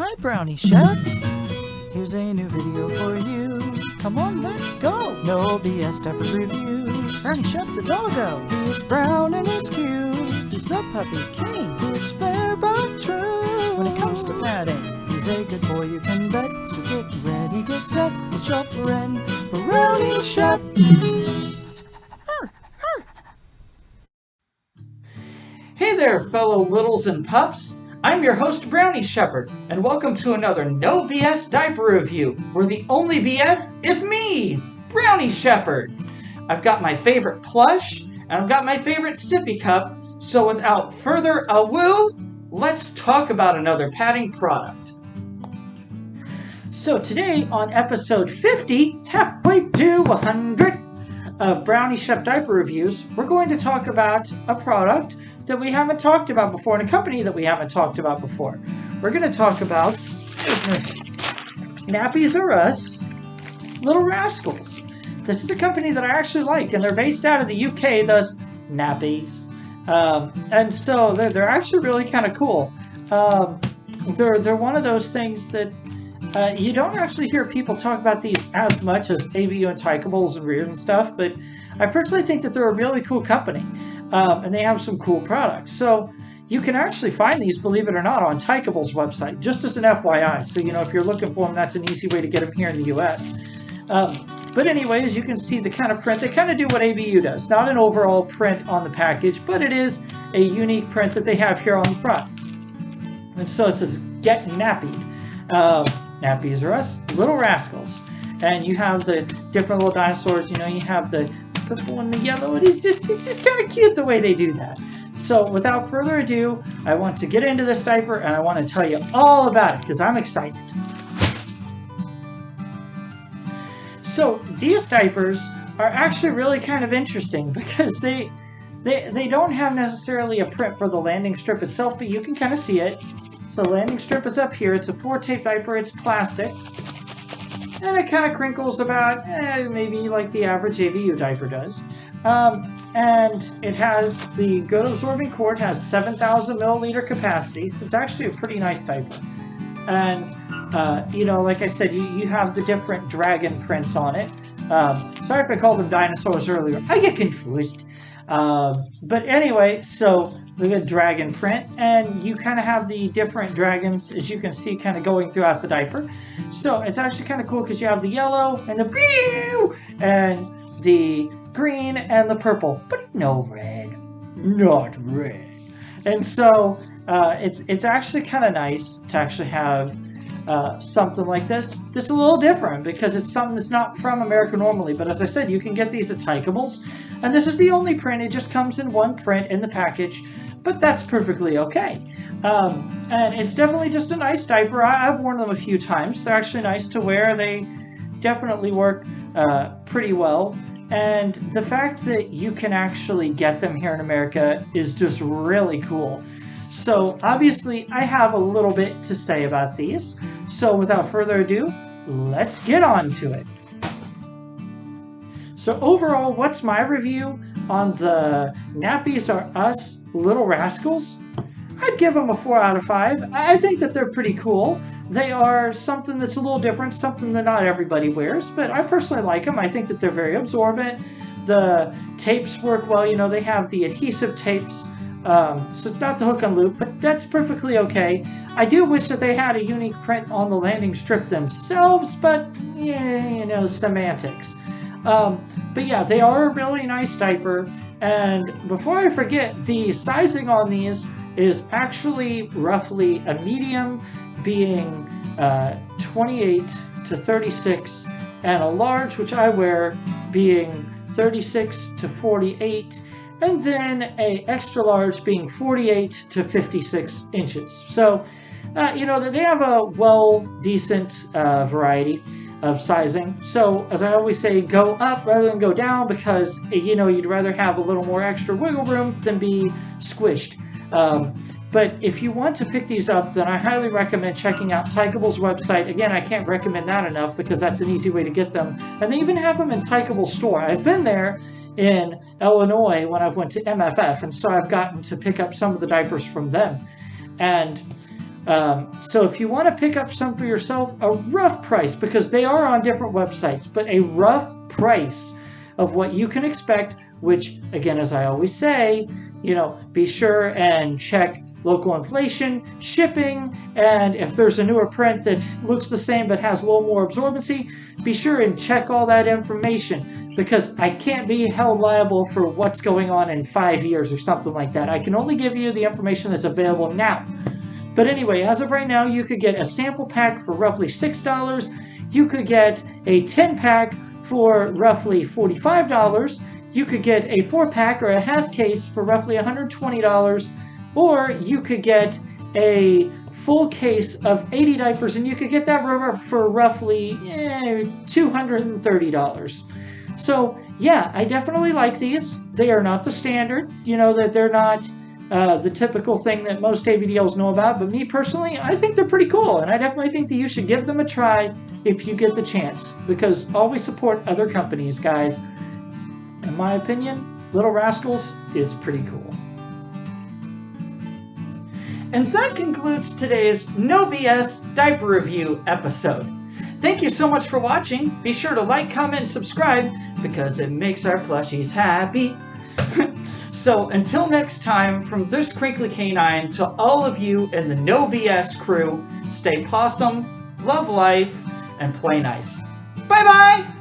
Hi, Brownie, Shep. Here's a new video for you. Come on, let's go. No BS type of reviews. Brownie Shep the doggo. He's brown and he's cute. He's the puppy king. He's fair but true. When it comes to patting, he's a good boy you can bet. So get ready, get set. It's your friend, Brownie Shep. Hey there, fellow littles and pups. I'm your host, Brownie Shepherd, and welcome to another No BS Diaper Review, where the only BS is me, Brownie Shepherd. I've got my favorite plush, and I've got my favorite sippy cup, so without further ado, let's talk about another padding product. So today, on episode 50, halfway to 100 of Brownie Shep Diaper Reviews, we're going to talk about a product that we haven't talked about before and a company that we haven't talked about before. We're going to talk about Nappies R Us Little Rascals. This is a company that I actually like, and they're based out of the UK, thus Nappies. And so they're actually really kind of cool. They're one of those things that you don't actually hear people talk about these as much as ABU and Tykables and Rears and stuff, but I personally think that they're a really cool company, and they have some cool products. So you can actually find these, believe it or not, on Tykables' website, just as an FYI. So, if you're looking for them, that's an easy way to get them here in the US. But anyways, you can see the kind of print. They kind of do what ABU does. Not an overall print on the package, but it is a unique print that they have here on the front. And so it says, "Get Nappied." Nappies R Us Little Rascals. And you have the different little dinosaurs. You have the purple and the yellow. It's just kind of cute the way they do that. So without further ado, I want to get into this diaper and I want to tell you all about it because I'm excited. So these diapers are actually really kind of interesting because they don't have necessarily a print for the landing strip itself, but you can kind of see it. So the landing strip is up here. It's a 4-tape diaper. It's plastic. And it kind of crinkles about maybe like the average ABU diaper does. And it has the good absorbing cord, has 7,000 milliliter capacity. So it's actually a pretty nice diaper. And, like I said, you have the different dragon prints on it. Sorry if I called them dinosaurs earlier. I get confused. But anyway, so we got dragon print, and you kind of have the different dragons, as you can see, kind of going throughout the diaper. So it's actually kind of cool because you have the yellow and the blue and the green and the purple, but no red, not red. And so it's actually kind of nice to actually have something like this. This is a little different because it's something that's not from America normally, but as I said, you can get these at Tykables, and this is the only print. It just comes in one print in the package, but that's perfectly okay. And it's definitely just a nice diaper. I've worn them a few times. They're actually nice to wear. They definitely work pretty well. And the fact that you can actually get them here in America is just really cool. So obviously I have a little bit to say about these. So without further ado, let's get on to it. So overall, what's my review on the Nappies R Us Little Rascals? I'd give them a 4 out of 5. I think that they're pretty cool. They are something that's a little different, something that not everybody wears, but I personally like them. I think that they're very absorbent. The tapes work well. They have the adhesive tapes. So it's not the hook and loop, but that's perfectly okay. I do wish that they had a unique print on the landing strip themselves, but semantics. But yeah, they are a really nice diaper. And before I forget, the sizing on these is actually roughly a medium being 28 to 36, and a large, which I wear, being 36 to 48. And then a extra large being 48 to 56 inches. So, they have a decent variety of sizing. So, as I always say, go up rather than go down because, you'd rather have a little more extra wiggle room than be squished. But if you want to pick these up, then I highly recommend checking out Tykables' website. Again, I can't recommend that enough because that's an easy way to get them. And they even have them in Tykables' store. I've been there in Illinois when I've went to MFF, and so I've gotten to pick up some of the diapers from them. And So if you want to pick up some for yourself, a rough price, because they are on different websites, but a rough price of what you can expect, which again, as I always say, be sure and check local inflation, shipping, and if there's a newer print that looks the same but has a little more absorbency, be sure and check all that information, because I can't be held liable for what's going on in 5 years or something like that. I can only give you the information that's available now. But anyway, as of right now, you could get a sample pack for roughly $6. You could get a 10-pack for roughly $45. You could get a 4-pack or a half case for roughly $120. Or you could get a full case of 80 diapers, and you could get that for roughly $230. So, yeah, I definitely like these. They are not the standard. That they're not the typical thing that most AVDLs know about, but me personally, I think they're pretty cool, and I definitely think that you should give them a try if you get the chance, because always support other companies, guys. In my opinion, Little Rascals is pretty cool. And that concludes today's No BS Diaper Review episode. Thank you so much for watching. Be sure to like, comment, and subscribe, because it makes our plushies happy. So until next time, from this crinkly canine to all of you in the No BS crew, stay possum, love life, and play nice. Bye-bye!